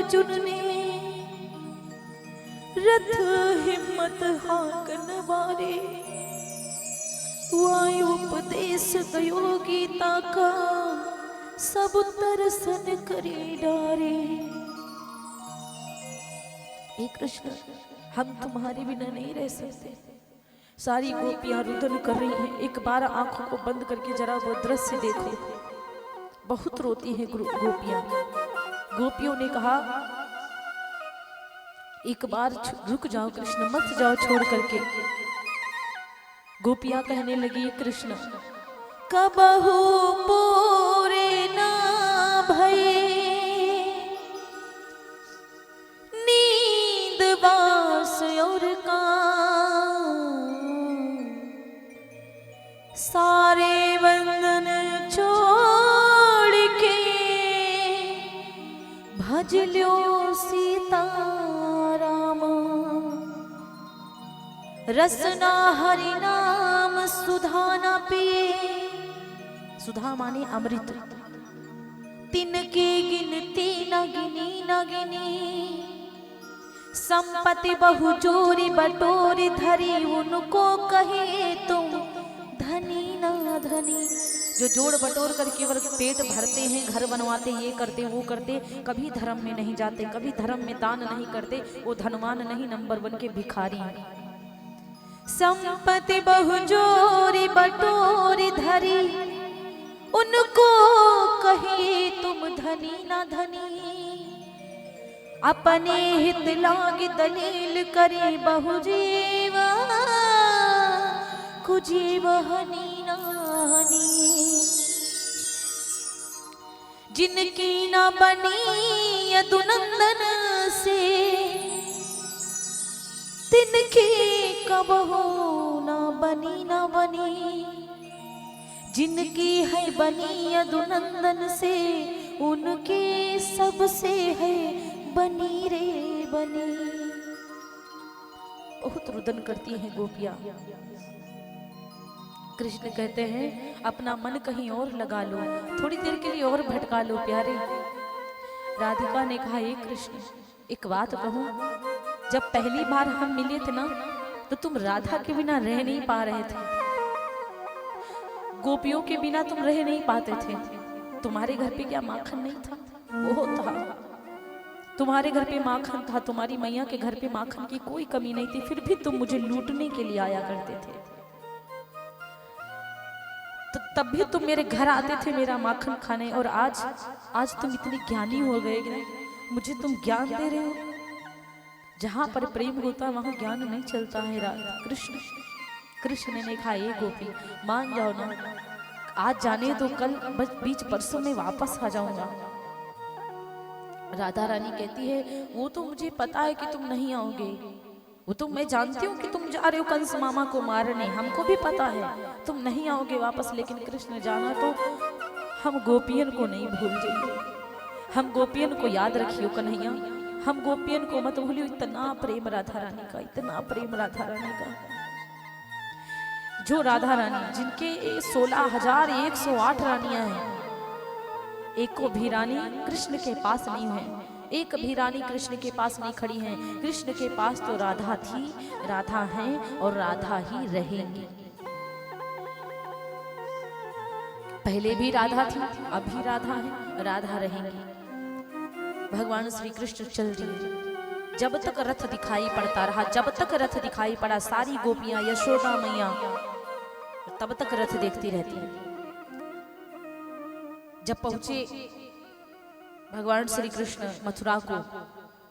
अर्जुन ने रथ हिम्मत हाकन वारे, वायुपदेश दयो गीता का सब तरसन करे डारे। हे कृष्ण, हम तुम्हारे बिना नहीं रह सकते। सारी गोपियां रुदन कर रही हैं। एक बार आंखों को बंद करके जरा वो दृश्य देखो, बहुत रोती हैं गोपियां। गोपियों ने कहा एक बार रुक जाओ कृष्ण, मत जाओ छोड़ करके। गोपियां कहने लगी कृष्ण कबहू पूरे ना भये, नींद बास और सारे बंधन छोड़ के भज लो सीता राम। रसना हरि नाम सुधा न पिए, सुधा माने अमृत, तिनके गिनती न गिनी न गिनी। संपत्ति बहु जोरी बटोरी धरी, उनको कहे तुम धनी ना धनी। जो जोड़ बटोर करके पेट भरते हैं, घर बनवाते, ये करते वो करते, कभी धर्म में नहीं जाते, कभी धर्म में दान नहीं करते, वो धनवान नहीं, नंबर 1 के भिखारी। संपत्ति बहु जोरी बटोरी धरी, उनको कहे तुम धनी ना धनी। अपने हित लाग दलील करे, बहु जीवा कुजीव हनी नानी। जिनकी न बनी यदुनंदन से, तिनकी कब हो न बनी न बनी। जिनकी है बनी यदुनंदन से, उनके सबसे है बनी रे बनी। बहुत रुदन करती हैं गोपियां। कृष्ण कहते हैं अपना मन कहीं और लगा लो, थोड़ी देर के लिए और भटका लो प्यारे। राधिका ने कहा हे कृष्ण, एक बात कहूं, जब पहली बार हम मिले थे ना, तो तुम राधा के बिना रह नहीं पा रहे थे, गोपियों के बिना तुम रह नहीं पाते थे। तुम्हारे घर पे क्या माखन नहीं था? वो था, तुम्हारे घर पे माखन था, तुम्हारी मैया के घर पे माखन की कोई कमी नहीं थी, फिर भी तुम मुझे लूटने के लिए आया करते थे। तो तब भी तुम मेरे घर आते थे मेरा माखन खाने, और आज तुम इतने ज्ञानी हो गए कि मुझे तुम ज्ञान दे रहे हो। जहां पर प्रेम होता वहां ज्ञान नहीं चलता है। कृष्ण कृष्ण ने कहा ये गोपी मान जाओ ना, आज जाने तो कल बस बीच परसों में वापस आ जाऊंगा। राधा रानी कहती है वो तो मुझे पता है कि तुम नहीं आओगे, वो तो मैं जानती हूँ कि तुम जा रहे हो कंस मामा को मारने, हमको भी पता है तुम नहीं आओगे वापस। लेकिन कृष्ण जाना तो हम गोपियन को नहीं भूल जाइए, हम गोपियन को याद रखियो कन्हैया, हम गोपियन को मत भूलियो। इतना प्रेम राधा रानी का, इतना प्रेम राधा रानी का। जो राधा रानी जिनके 16,108 रानियां हैं, एको भी रानी कृष्ण के पास नहीं है, एक भी रानी कृष्ण के पास नहीं खड़ी है। कृष्ण के पास तो राधा थी, राधा है और राधा ही रहेंगी। पहले भी राधा थी, अभी राधा है, राधा रहेंगी। भगवान श्री कृष्ण चल दिए। जब तक रथ दिखाई पड़ता रहा, जब तक रथ दिखाई पड़ा, सारी गोपियां यशोदा मैया तब तक रथ देखती रहती। जब पहुंचे भगवान श्री कृष्ण मथुरा को,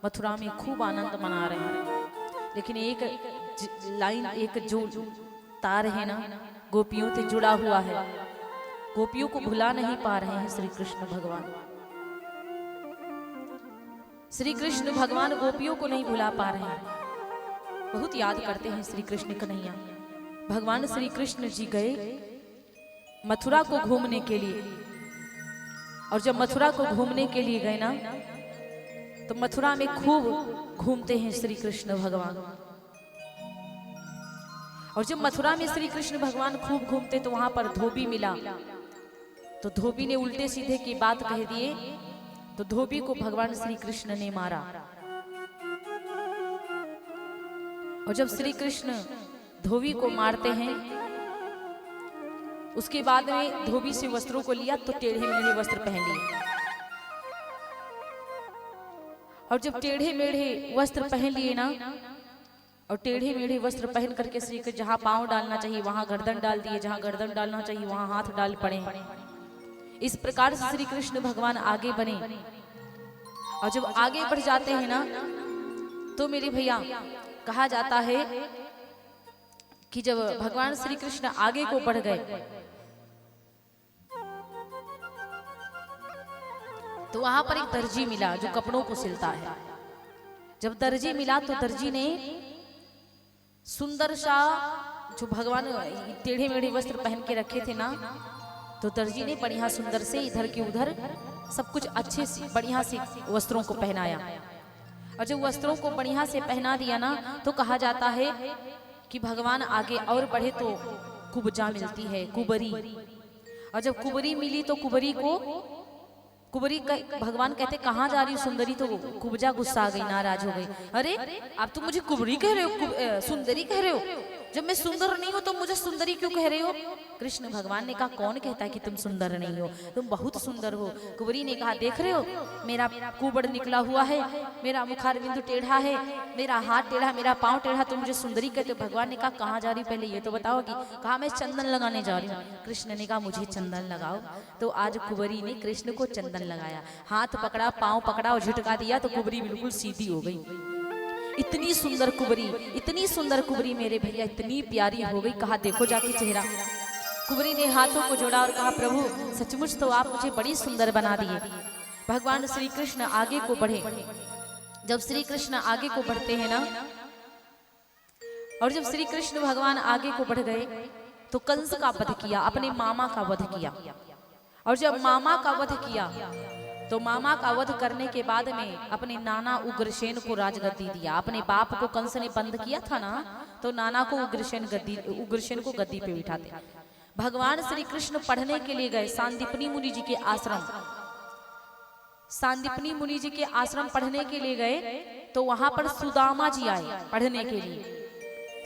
मथुरा में खूब आनंद मना रहे हैं। लेकिन एक लाइन, एक जो तार है ना, गोपियों से जुड़ा हुआ है, गोपियों को भुला नहीं पा रहे हैं श्री कृष्ण भगवान। श्री कृष्ण भगवान गोपियों को नहीं भुला पा रहे हैं, बहुत याद करते हैं श्री कृष्ण कन्हैया। भगवान श्री कृष्ण जी गए मथुरा को घूमने के लिए, और जब मथुरा को घूमने के लिए गए ना, तो मथुरा में खूब घूमते हैं श्री कृष्ण भगवान। और जब मथुरा में श्री कृष्ण भगवान खूब घूमते तो वहां पर धोबी मिला, तो धोबी ने उल्टे सीधे की बात कह दिए तो धोबी को भगवान श्री कृष्ण ने मारा। और जब श्री कृष्ण धोबी को मारते हैं, उसके बाद में धोबी से वस्त्रों को लिया तो टेढ़े मेढ़े वस्त्र पहन लिए। और जब टेढ़े मेढ़े वस्त्र पहन लिए ना, और टेढ़े मेढ़े वस्त्र पहन करके श्री कृष्ण जहां पांव डालना चाहिए वहां गर्दन डाल दिए, जहां गर्दन डालना चाहिए वहां हाथ डाल पड़े। इस प्रकार से श्री कृष्ण भगवान आगे बने। और जब आगे बढ़ जाते हैं ना, तो मेरे भैया कहा जाता है कि जब भगवान श्री कृष्ण आगे को बढ़ गए तो वहां पर एक दर्जी मिला जो कपड़ों को सिलता है। जब दर्जी मिला तो दर्जी ने सुंदर सा, जो भगवान टेढ़े मेढ़े वस्त्र पहन के रखे थे ना, तो दर्जी ने बढ़िया सुंदर से इधर के उधर सब कुछ अच्छे से बढ़िया से वस्त्रों को पहनाया। और जब वस्त्रों को बढ़िया से पहना दिया ना, तो कहा जाता है कि भगवान आगे और बढ़े तो कुब्जा मिलती है, कुबरी। और जब कुबरी मिली तो कुबरी भगवान कहते कहाँ जा रही हो सुंदरी, तो कुब्जा गुस्सा आ गई, नाराज हो गई। अरे आप तो मुझे कुबरी कह रहे हो, सुंदरी कह रहे हो, जब मैं सुंदर नहीं हूं तो मुझे सुंदरी क्यों कह रहे हो? कृष्ण भगवान ने कहा कौन कहता है कि तुम सुंदर नहीं हो, तुम बहुत सुंदर हो। कुबरी ने कहा देख रहे हो मेरा कुबड़ निकला हुआ है, मेरा मुखार बिंदु टेढ़ा है, मेरा हाथ टेढ़ा, मेरा पांव टेढ़ा, तुम मुझे सुंदरी कहते हो। भगवान ने कहा कहाँ जा रही हो पहले ये तो बताओगी। कहा मैं चंदन लगाने जा रही हूँ। कृष्ण ने कहा मुझे चंदन लगाओ। तो आज कुबरी ने कृष्ण को चंदन लगाया, हाथ पकड़ा, पांव पकड़ा और झटका दिया तो कुबरी बिल्कुल सीधी हो गई। इतनी सुंदर कुबरी मेरे भैया, इतनी प्यारी हो गई। कहा देखो जाके चेहरा। कुबरी ने हाथों को जोड़ा और कहा प्रभु सचमुच तो आप मुझे बड़ी सुंदर बना दिए। भगवान श्री कृष्ण आगे को बढ़े। जब श्री कृष्ण आगे को बढ़ते हैं ना, और जब श्री कृष्ण भगवान आगे को बढ़ गए तो कंस का वध किया, अपने मामा का वध किया। और जब मामा का वध किया तो मामा का वध करने के बाद में अपने नाना उग्रसेन को राजगद्दी दिया। अपने बाप को कंस ने बंद किया था ना, तो नाना को उग्रसेन को गद्दी पे बिठाते। भगवान श्री कृष्ण पढ़ने के लिए गए सांदीपनी मुनि जी के आश्रम। सांदीपनी मुनि जी के आश्रम पढ़ने के लिए गए तो वहां पर सुदामा जी आए पढ़ने के लिए।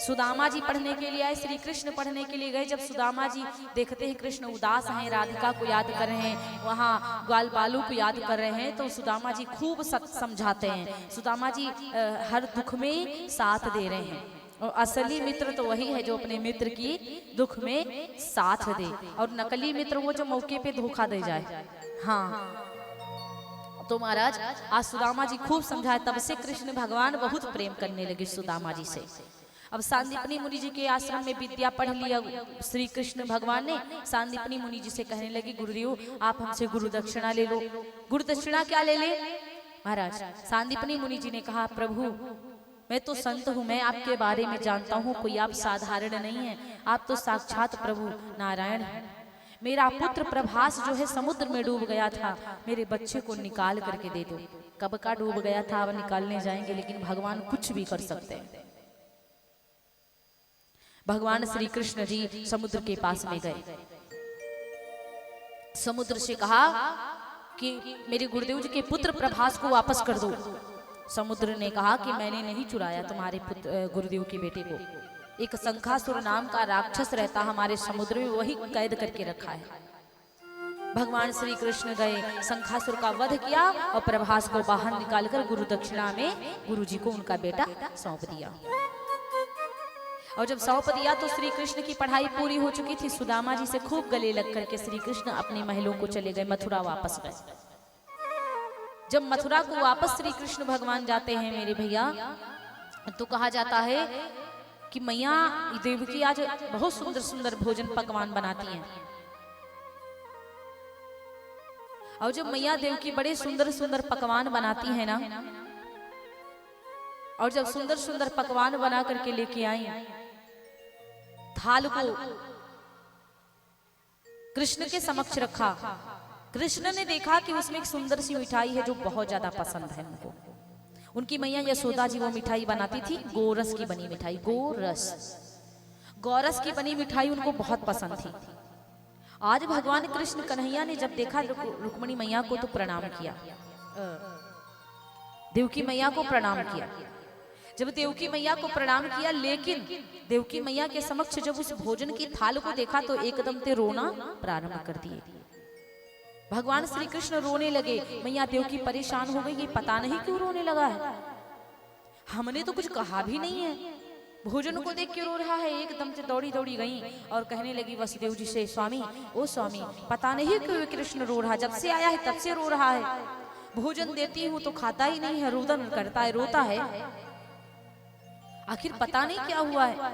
सुदामा जी पढ़ने के लिए आए, श्री कृष्ण पढ़ने के लिए गए। जब सुदामा जी देखते हैं कृष्ण उदास हैं, राधिका को याद कर रहे हैं, वहाँ ग्वाल बालू को याद कर रहे हैं, तो सुदामा जी खूब समझाते हैं। सुदामा जी हर दुख में साथ दे रहे हैं। और असली मित्र तो वही है जो अपने मित्र की दुख में साथ दे, और नकली मित्र वो जो मौके पे धोखा दे जाए। हाँ तो महाराज आज सुदामा जी खूब समझाए, तब से कृष्ण भगवान बहुत प्रेम करने लगे सुदामा जी से। अब सांदीपनी मुनि जी के आश्रम में विद्या पढ़ लिया श्री कृष्ण भगवान ने। सांदीपनी मुनि जी से कहने लगे गुरुदेव आप हमसे गुरु दक्षिणा ले लो। गुरु दक्षिणा क्या ले ले महाराज? सांदीपनी मुनि जी ने कहा प्रभु मैं तो संत हूँ, मैं आपके बारे में जानता हूँ, कोई आप साधारण नहीं है, आप तो साक्षात प्रभु नारायण हैं। मेरा पुत्र प्रभास जो है समुद्र में डूब गया था, मेरे बच्चे को निकाल करके दे दो। कब का डूब गया था, अब निकालने जाएंगे, लेकिन भगवान कुछ भी कर सकते हैं। भगवान श्री कृष्ण जी समुद्र के पास में गए, समुद्र से कहा कि मेरे गुरुदेव जी के पुत्र प्रभास को वापस कर दो। समुद्र ने कहा कि मैंने नहीं चुराया तुम्हारे पुत्र गुरुदेव के बेटे को, एक शंखासुर नाम का राक्षस रहता हमारे समुद्र में, वही कैद करके रखा है। भगवान श्री कृष्ण गए, शंखासुर का वध किया और प्रभास को बाहर निकालकर गुरु दक्षिणा में गुरु जी को उनका बेटा सौंप दिया। और जब सौंप दिया तो श्री कृष्ण की पढ़ाई पूरी हो चुकी थी। सुदामा जी से खूब गले लग करके श्री कृष्ण अपने महलों को चले गए, मथुरा वापस गए। जब मथुरा को वापस श्री कृष्ण भगवान जाते हैं मेरे भैया, तो कहा जाता है कि मैया देवकी आज बहुत सुंदर सुंदर भोजन पकवान बनाती हैं। और जब मैया देवकी बड़े सुंदर सुंदर पकवान बनाती है ना, और जब सुंदर सुंदर पकवान बना करके लेके आई, थाल को कृष्ण के समक्ष रखा। कृष्ण ने देखा कि उसमें एक सुंदर सी मिठाई है जो बहुत ज्यादा पसंद है उनको। उनकी मैया यशोदा जी वो मिठाई बनाती थी, गोरस की बनी मिठाई, गोरस की बनी मिठाई उनको बहुत पसंद थी। आज भगवान कृष्ण कन्हैया ने जब देखा रुक्मिणी मैया को तो प्रणाम किया। देवकी मैया को प्रणाम किया। जब देवकी मैया को प्रणाम किया, लेकिन देवकी मैया के समक्ष जब उस भोजन की थाल को देखा तो एकदम से रोना प्रारंभ कर दिए। भगवान श्री कृष्ण रोने लगे। मैया देवकी परेशान हो गई, ये पता नहीं क्यों रोने लगा है, हमने तो कुछ कहा भी नहीं है, भोजन को देख के रो रहा है। एकदम से दौड़ी दौड़ी गई और कहने लगी वसुदेव जी से, स्वामी ओ स्वामी, पता नहीं क्यों कृष्ण रो रहा, जब से आया है तब से रो रहा है, भोजन देती हूँ तो खाता ही नहीं है, रुदन करता है, रोता है, आखिर पता नहीं क्या हुआ है।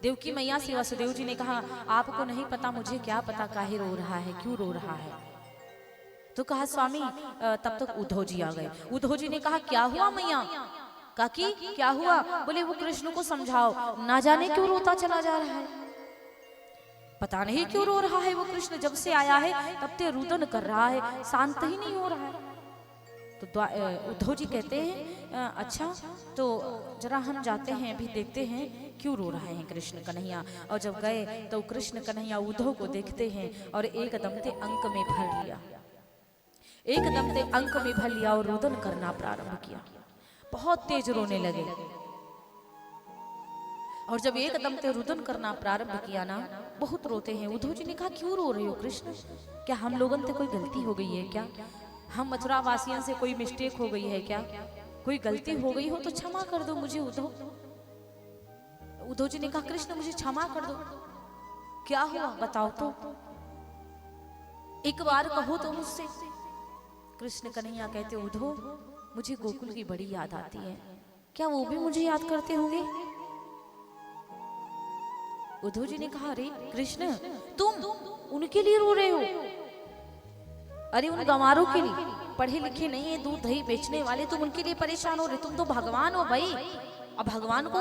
देवकी मैया से वसुदेव जी ने कहा, आपको नहीं पता, मुझे क्या पता काहे रो रहा है, क्यों रो रहा है। तो कहा स्वामी, तब तक उद्धव जी आ गए। उद्धव जी ने कहा, क्या हुआ मैया? काकी क्या हुआ? बोले वो कृष्ण को समझाओ, ना जाने क्यों रोता चला जा रहा है, पता नहीं क्यों रो रहा है वो कृष्ण, जब से आया है तब से रुदन कर रहा है, शांत ही नहीं हो रहा है। तो उद्धव जी कहते हैं, अच्छा तो जरा हम जाते हैं, अभी देखते हैं क्यों रो रहे हैं कृष्ण कन्हैया। और जब गए तो कृष्ण कन्हैया उद्धव को देखते हैं और एकदम से अंक में भर लिया, एकदम से अंक में भर लिया और रुदन करना प्रारंभ किया, बहुत तेज रोने लगे। और जब एकदम से रुदन करना प्रारंभ किया ना, बहुत रोते हैं। उद्धव जी ने कहा, क्यों रो रहे हो कृष्ण, क्या हम लोगों से कोई गलती हो गई है क्या, हम मथुरा वासियों से कोई मिस्टेक हो गई है क्या, कोई गलती हो गई हो तो क्षमा कर दो मुझे उद्धव। उद्धव जी ने कहा, कृष्ण मुझे क्षमा कर दो, क्या हुआ बताओ तो, एक बार कहो तो मुझसे। कृष्ण कन्हैया कहते, उद्धव मुझे गोकुल की बड़ी याद आती है, क्या वो भी मुझे याद करते होंगे? उद्धव जी ने कहा, अरे कृष्ण तुम उनके लिए रो रहे हो, अरे उन गंवारों के लिए, पढ़े लिखे नहीं है, दूध दही बेचने वाले, तुम उनके लिए परेशान हो रहे, तुम तो भगवान हो भाई, अब भगवान को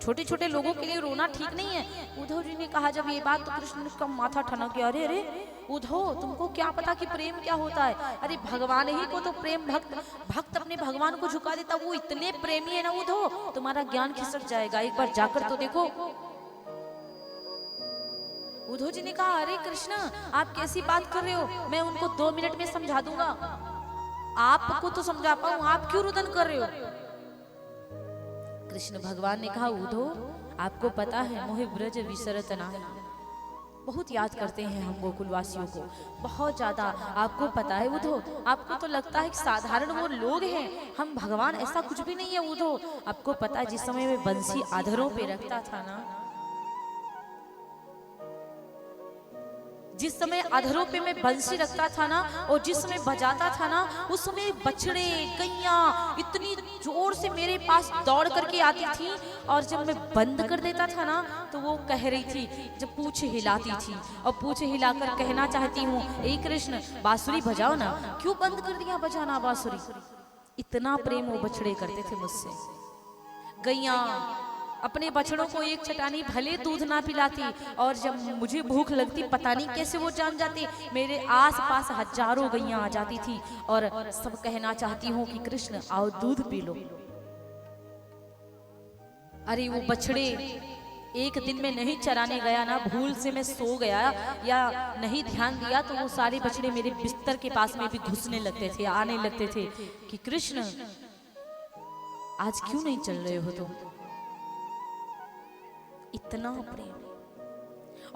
छोटे छोटे लोगों के लिए रोना ठीक नहीं है। उद्धव जी ने कहा जब ये बात, तो कृष्ण का माथा ठनक गया, अरे अरे उद्धव तुमको क्या पता कि प्रेम क्या होता है, अरे भगवान ही को तो प्रेम, भक्त अपने भगवान को झुका देता, वो इतने प्रेमी है ना उद्धव, तुम्हारा ज्ञान खिसक जाएगा, एक बार जाकर तो देखो। उद्धव जी ने कहा, अरे कृष्ण आप कैसी बात कर रहे हो, मैं उनको 2 मिनट में समझा दूंगा, आपको तो समझा पाऊं, आप क्यों रुदन कर रहे हो? कृष्ण भगवान ने कहा, उद्धव आपको पता है मोहि ब्रज विसरत नाही, बहुत याद करते हैं हम गोकुल वासियों को, बहुत ज्यादा, आपको पता है उद्धव, आपको तो लगता है कि साधारण वो लोग हैं, हम भगवान, ऐसा कुछ भी नहीं है उद्धव। आपको पता है जिस समय में बंसी आधरों पे रखता था ना, जिस समय अधरों पे मैं बंसी रखता था ना, और जिस समय बजाता था ना, उस समय बछड़े गैया इतनी जोर से मेरे पास दौड़ करके आती थी, और जब मैं बंद कर देता था ना तो वो कह रही थी, जब पूछ हिलाती थी और पूछ हिलाकर कहना चाहती हूँ, ए कृष्ण बांसुरी बजाओ ना, क्यों बंद कर दिया बजाना बांसुरी। इतना प्रेम वो बछड़े करते थे मुझसे। गैया अपने बछड़ों को एक चटानी भले दूध ना पिलाती, और जब मुझे भूख लगती पता नहीं कैसे वो जान जाती, मेरे आस पास हजारों गैया आ जाती थी और सब कहना चाहती हूँ कि कृष्ण आओ दूध पी लो। अरे वो बछड़े एक दिन में नहीं चराने गया ना, भूल से मैं सो गया या नहीं ध्यान दिया, तो वो सारे बछड़े मेरे बिस्तर के पास में भी घुसने लगते थे, आने लगते थे कि कृष्ण आज क्यों नहीं चल रहे हो तुम। इतना प्रेम,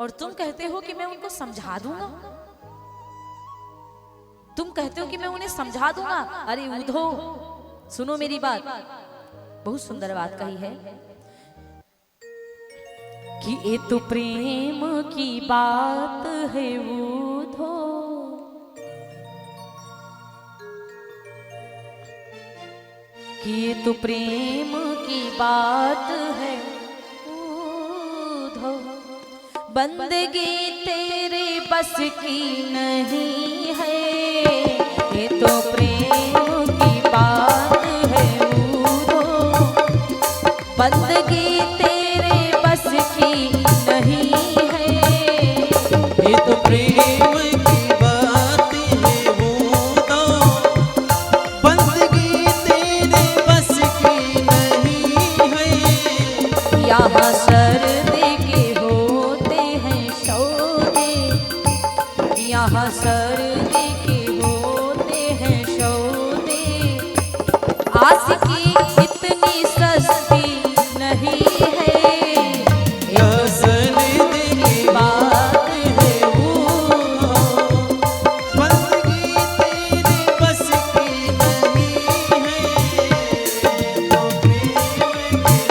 और तुम कहते हो कि मैं उनको समझा दूंगा, तुम कहते हो कि मैं उन्हें समझा दूंगा। अरे उद्धव सुनो मेरी बात, बहुत सुंदर बात कही है कि ये तो प्रेम की बात है उद्धव, कि ये तो प्रेम की बात है बंदगी तेरे बस की नहीं है, ये तो प्रेम की बात है उद्धव, बंदगी तेरे बस की नहीं है, ये तो प्रेम की बात है उद्धव, बंदगी तेरे बस की नहीं है। यहाँ सर्दी यहाँ सर्दी के होते हैं आशिकी इतनी सस्ती नहीं है, असल दिल की बात है वो, बंदगी तेरे बस की नहीं है, तो प्रेम की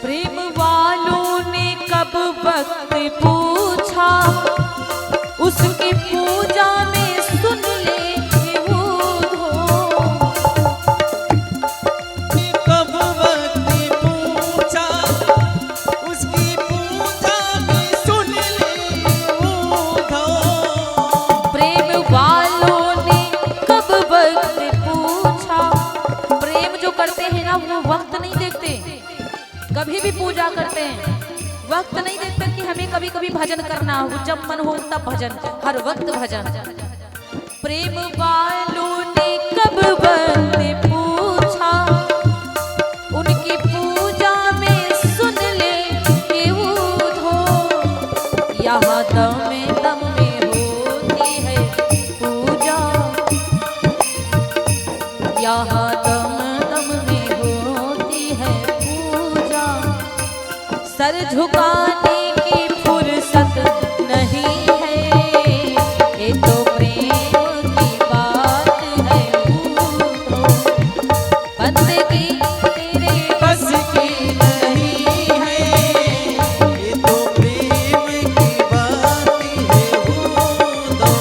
प्रेम वालों ने कब वक्त पूछा, उसकी पूजा में सुन ले वो धो। कब वक्त पूछा, उसकी पूजा में सुन ले वो धो। प्रेम वालों ने कब वक्त पूछा, प्रेम जो करते हैं ना वो वक्त नहीं देखते, कभी भी पूजा करते हैं वक्त नहीं देखते कि हमें कभी कभी भजन करना हो, जब मन हो तब भजन, हर वक्त भजन। प्रेम वालों ने कब वक्त पूछा, उनकी पूजा में सुन ले कि वो धो। यहाँ दम में होती है पूजा, यहाँ दम में होती है पूजा, सर झुकाने की फुर्सत नहीं है, ये तो प्रेम की बात है वो, बंदगी तेरे बस की नहीं है, ये तो प्रेम की बात है वो दो।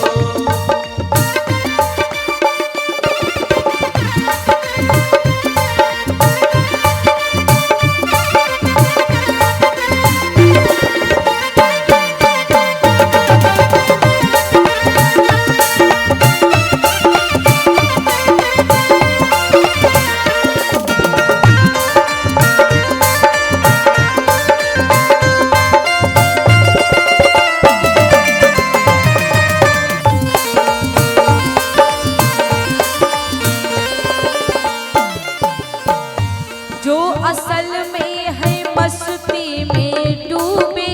जो असल में है मस्ती में डूबे,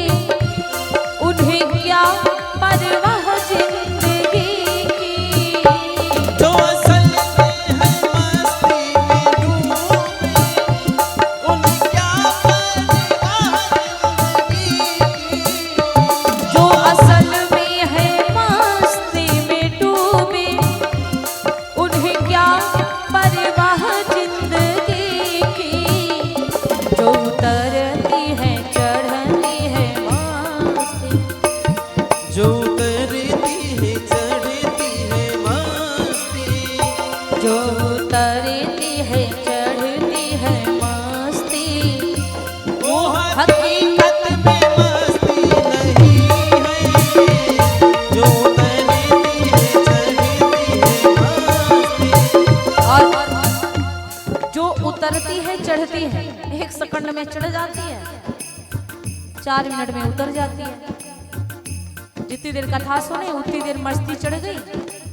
उन्हें क्या परवाह जिंदगी की। जो असल में है मस्ती में डूबे, उन्हें क्या परवाह जिंदगी की। जो असल में है मस्ती में डूबे, उन्हें क्या परवाह जिंदगी की। जो उतरती है चढ़ती है मस्ती, जो उतरती है चढ़ती है मस्ती, जो उतरती है चढ़ती है मस्ती, वो हकीकत में मस्ती नहीं है, जो उतरती है चढ़ती है मस्ती। और जो उतरती है चढ़ती है, एक सेकंड में चढ़ जाती है, 4 मिनट में उतर जाती है। जितनी देर कथा सुने उतनी देर मस्ती चढ़ गई,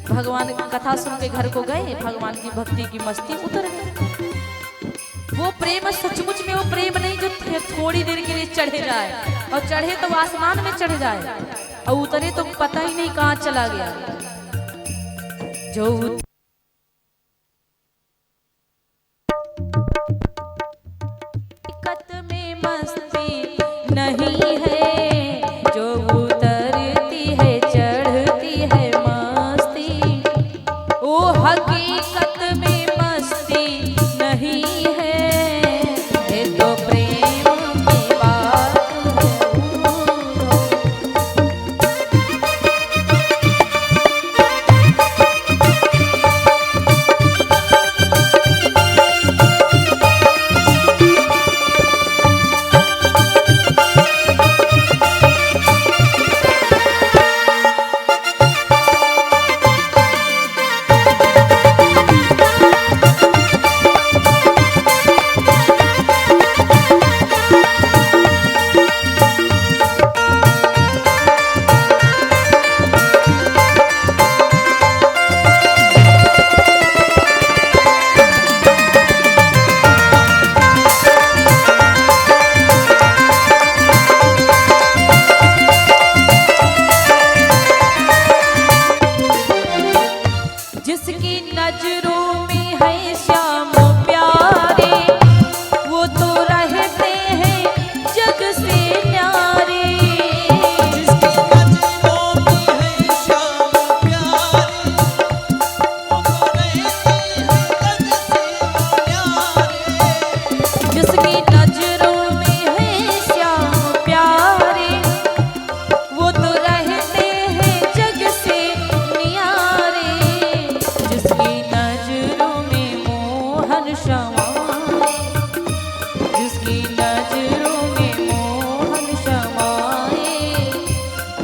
भगवान की कथा सुन के घर को गए, भगवान की भक्ति की मस्ती उतर गई। वो प्रेम सचमुच में वो प्रेम नहीं जो थोड़ी देर के लिए चढ़े जाए, और चढ़े तो आसमान में चढ़ जाए, और उतरे तो पता ही नहीं कहाँ चला गया। जो हकीकत में मस्ती नहीं है, जो उतरती है चढ़ती है मस्ती, वो हकीकत में मस्ती नहीं है, ये तो प्रेम की बात है।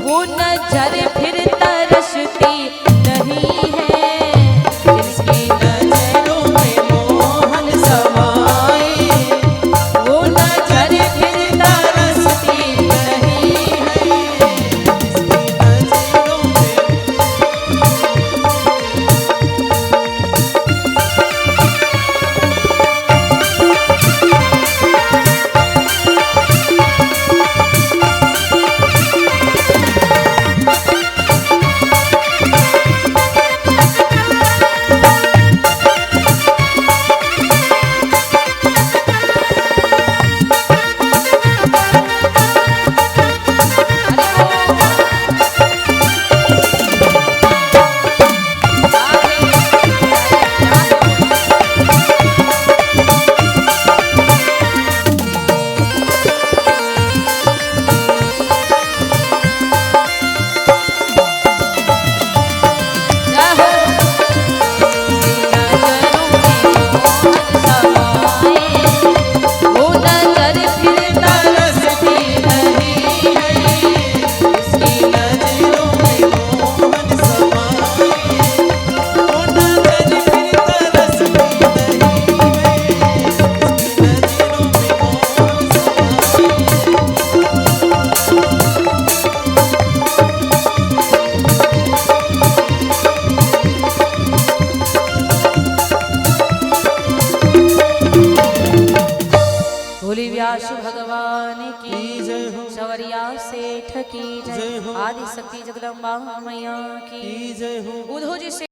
वो नजर फिर तरसती नहीं है, जिसकी नजरों में मोहन समाए, वो नजर फिर तरसती नहीं है। नजरों में भोले व्यास भगवान की की जय हो। सवरिया सेठ की जय जय, हो। आदि शक्ति जगदम्बा मैया की की जय हो। उद्धव जी से